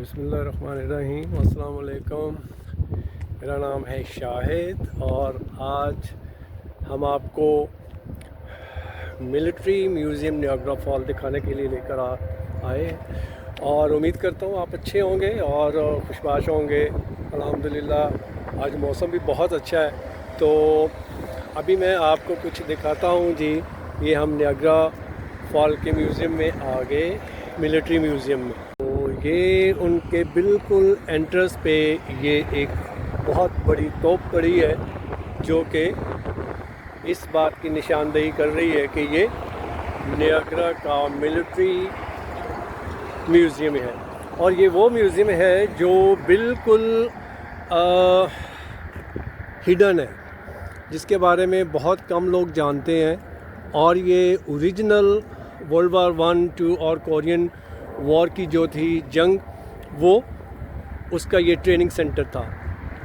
बिस्मिल्लाहिर्रहमानिर्रहीम। अस्सलाम वालेकुम। मेरा नाम है शाहिद और आज हम आपको मिलिट्री म्यूज़ियम नियाग्रा फॉल दिखाने के लिए लेकर आए हैं और उम्मीद करता हूँ आप अच्छे होंगे और खुशबाश होंगे। अल्हम्दुलिल्लाह आज मौसम भी बहुत अच्छा है। तो अभी मैं आपको कुछ दिखाता हूँ जी। ये हम नियाग्रा फॉल के म्यूज़ियम में आ गए, मिलिट्री म्यूज़ियम में। तो ये उनके बिल्कुल एंट्रेंस पे ये एक बहुत बड़ी तोप पड़ी है जो कि इस बात की निशानदेही कर रही है कि ये नियाग्रा का मिलिट्री म्यूज़ियम है। और ये वो म्यूज़ियम है जो बिल्कुल हिडन है, जिसके बारे में बहुत कम लोग जानते हैं। और ये ओरिजिनल वर्ल्ड वार 1, 2 और कोरियन वॉर की जो थी जंग, वो उसका ये ट्रेनिंग सेंटर था।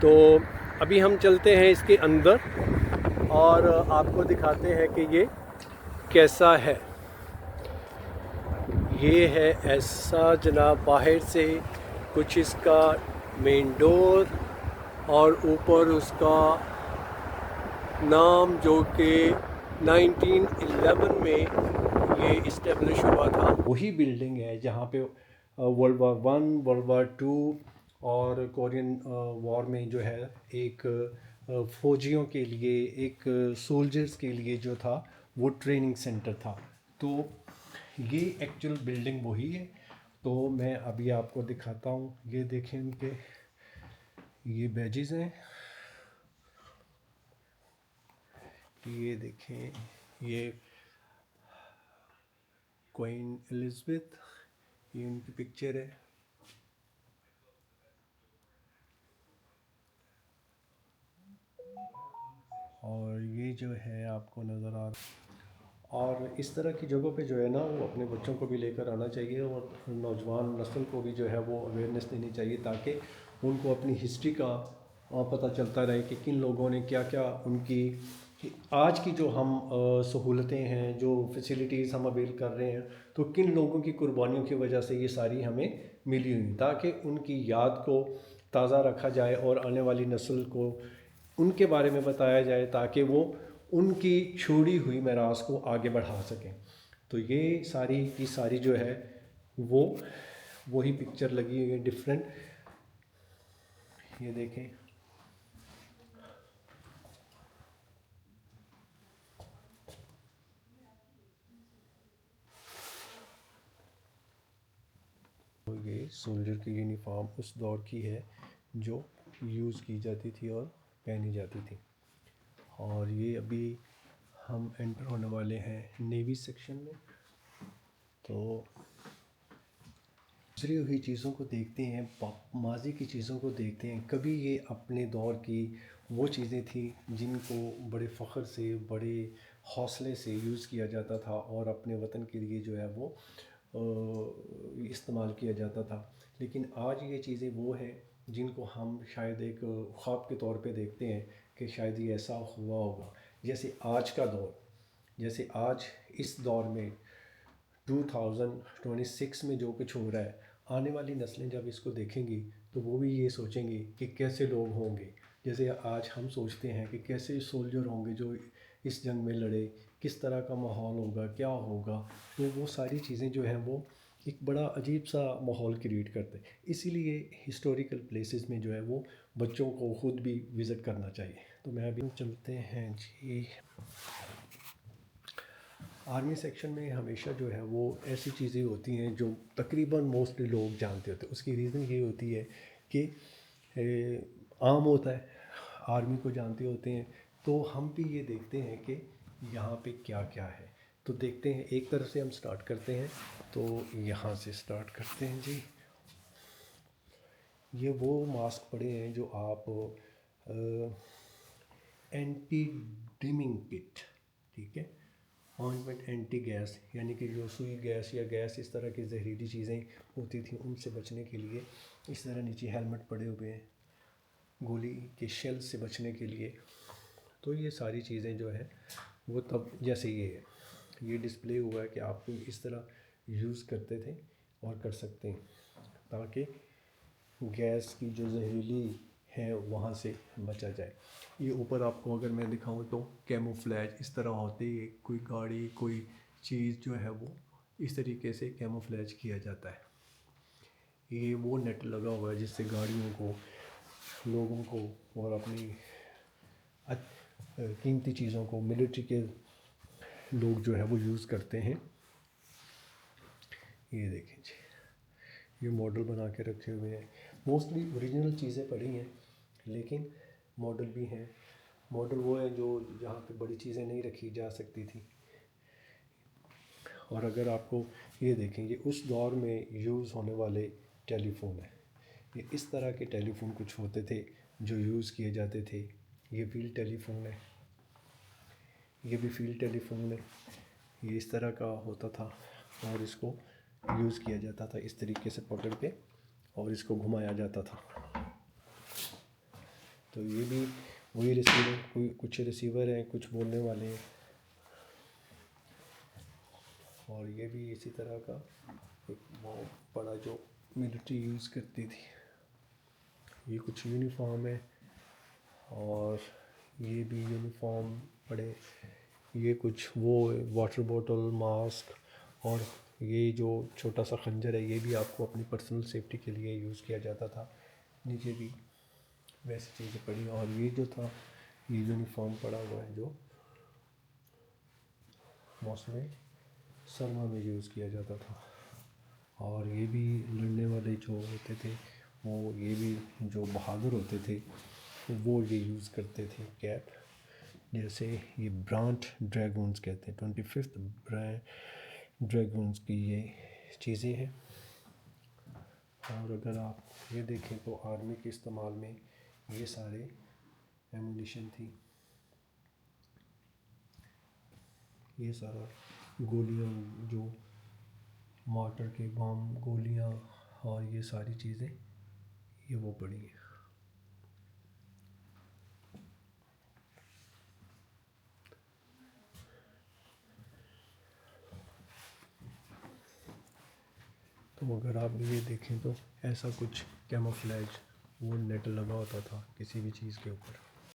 तो अभी हम चलते हैं इसके अंदर और आपको दिखाते हैं कि ये कैसा है। ये है ऐसा जनाब, बाहर से कुछ इसका मेन डोर और ऊपर उसका नाम जो कि 1911 में ये इस्टेब्लिश हुआ था। वही बिल्डिंग है जहाँ पे वर्ल्ड वार 1, वर्ल्ड वार 2 और कोरियन वॉर में जो है एक फ़ौजियों के लिए, एक सोल्जर्स के लिए जो था वो ट्रेनिंग सेंटर था। तो ये एक्चुअल बिल्डिंग वही है। तो मैं अभी आपको दिखाता हूँ। ये देखें इनके ये बैजेस हैं, ये देखें ये क्वीन एलिज़ाबेथ, ये उनकी पिक्चर है। और ये जो है आपको नज़र आ रहा। और इस तरह की जगहों पे जो है ना, वो अपने बच्चों को भी लेकर आना चाहिए और नौजवान नस्ल को भी जो है वो अवेयरनेस देनी चाहिए, ताकि उनको अपनी हिस्ट्री का पता चलता रहे कि किन लोगों ने क्या क्या उनकी आज की जो हम सहूलतें हैं, जो फैसिलिटीज़ हम अवेल कर रहे हैं, तो किन लोगों की कुर्बानियों की वजह से ये सारी हमें मिली हुई, ताकि उनकी याद को ताज़ा रखा जाए और आने वाली नस्ल को उनके बारे में बताया जाए, ताकि वो उनकी छोड़ी हुई मीरास को आगे बढ़ा सकें। तो ये सारी की सारी जो है वो वही पिक्चर लगी हुई है डिफरेंट। ये देखें, तो ये सोल्जर की यूनिफॉर्म उस दौर की है जो यूज़ की जाती थी और पहनी जाती थी। और ये अभी हम एंटर होने वाले हैं नेवी सेक्शन में। तो गुजरी हुई चीज़ों को देखते हैं, माजी की चीज़ों को देखते हैं। कभी ये अपने दौर की वो चीज़ें थी जिनको बड़े फ़ख्र से, बड़े हौसले से यूज़ किया जाता था और अपने वतन के लिए जो है वो इस्तेमाल किया जाता था। लेकिन आज ये चीज़ें वो हैं जिनको हम शायद एक ख्वाब के तौर पे देखते हैं कि शायद ये ऐसा हुआ होगा। जैसे आज का दौर, जैसे आज इस दौर में 2026 में जो कुछ हो रहा है, आने वाली नस्लें जब इसको देखेंगी तो वो भी ये सोचेंगी कि कैसे लोग होंगे। जैसे आज हम सोचते हैं कि कैसे सोल्जर होंगे जो इस जंग में लड़े, किस तरह का माहौल होगा, क्या होगा। तो वो सारी चीज़ें जो हैं वो एक बड़ा अजीब सा माहौल क्रिएट करते हैं। इसीलिए हिस्टोरिकल प्लेसेस में जो है वो बच्चों को ख़ुद भी विज़िट करना चाहिए। तो मैं अभी चलते हैं जी। आर्मी सेक्शन में हमेशा जो है वो ऐसी चीज़ें होती हैं जो तकरीबन मोस्टली लोग जानते होते हैं। उसकी रीज़न ये होती है कि आम होता है, आर्मी को जानते होते हैं। तो हम भी ये देखते हैं कि यहाँ पे क्या क्या है। तो देखते हैं, एक तरफ से हम स्टार्ट करते हैं। तो यहाँ से स्टार्ट करते हैं जी। ये वो मास्क पड़े हैं जो आप एंटी डिमिंग किट, ठीक है, ऑइंटमेंट एंटी गैस, यानी कि जो सुई गैस या गैस इस तरह की जहरीली चीज़ें होती थी उनसे बचने के लिए इस तरह नीचे हेलमेट पड़े हुए हैं, गोली के शेल से बचने के लिए। तो ये सारी चीज़ें जो है वो तब, जैसे ये डिस्प्ले हुआ है कि आप इस तरह यूज़ करते थे और कर सकते हैं, ताकि گیس کی جو زہریلی ہے وہاں سے بچا جائے۔ یہ اوپر آپ کو اگر میں دکھاؤں تو کیموفلیج اس طرح ہوتے ہے، کوئی گاڑی کوئی چیز جو ہے وہ اس طریقے سے کیموفلیج کیا جاتا ہے۔ یہ وہ نیٹ لگا ہوا ہے جس سے گاڑیوں کو، لوگوں کو اور اپنی قیمتی چیزوں کو ملٹری کے لوگ جو ہے وہ یوز کرتے ہیں۔ یہ دیکھیں جی، یہ ماڈل بنا کے رکھے ہوئے ہیں، موسٹلی اوریجنل چیزیں پڑی ہیں لیکن ماڈل بھی ہیں۔ ماڈل وہ ہیں جو جہاں پہ بڑی چیزیں نہیں رکھی جا سکتی تھی۔ اور اگر آپ کو یہ دیکھیں، یہ اس دور میں یوز ہونے والے ٹیلی فون ہیں۔ یہ اس طرح کے ٹیلی فون کچھ ہوتے تھے جو یوز کیے جاتے تھے۔ یہ فیلڈ ٹیلی فون ہے، یہ بھی فیلڈ ٹیلی فون ہے۔ یہ اس طرح کا ہوتا تھا اور اس کو یوز کیا جاتا تھا اس طریقے سے پکڑ کے، اور اس کو گھمایا جاتا تھا۔ تو یہ بھی وہی ریسیور، کچھ ریسیور ہیں، کچھ بولنے والے ہیں، اور یہ بھی اسی طرح کا ایک بہت بڑا جو ملٹری یوز کرتی تھی۔ یہ کچھ یونیفارم ہے، اور یہ بھی یونیفارم پڑے۔ یہ کچھ وہ واٹر بوٹل، ماسک، اور یہ جو چھوٹا سا خنجر ہے یہ بھی آپ کو اپنی پرسنل سیفٹی کے لیے یوز کیا جاتا تھا۔ نیچے بھی ویسی چیزیں پڑی، اور یہ جو تھا یہ یونیفارم پڑا ہوا ہے جو موسم سرما میں یوز کیا جاتا تھا۔ اور یہ بھی لڑنے والے جو ہوتے تھے وہ، یہ بھی جو بہادر ہوتے تھے وہ یہ یوز کرتے تھے کیپ، جیسے یہ برانٹ ڈریگونز کہتے ہیں، 25th ڈریگونز کی یہ چیزیں ہیں۔ اور اگر آپ یہ دیکھیں تو آرمی کے استعمال میں یہ سارے ایمونیشن تھی، یہ سارا گولیاں، جو مارٹر کے بم، گولیاں، اور یہ ساری چیزیں یہ وہ پڑی ہیں۔ تو اگر آپ یہ دیکھیں تو ایسا کچھ کیموفلیج وہ نیٹ لگا ہوتا تھا کسی بھی چیز کے اوپر۔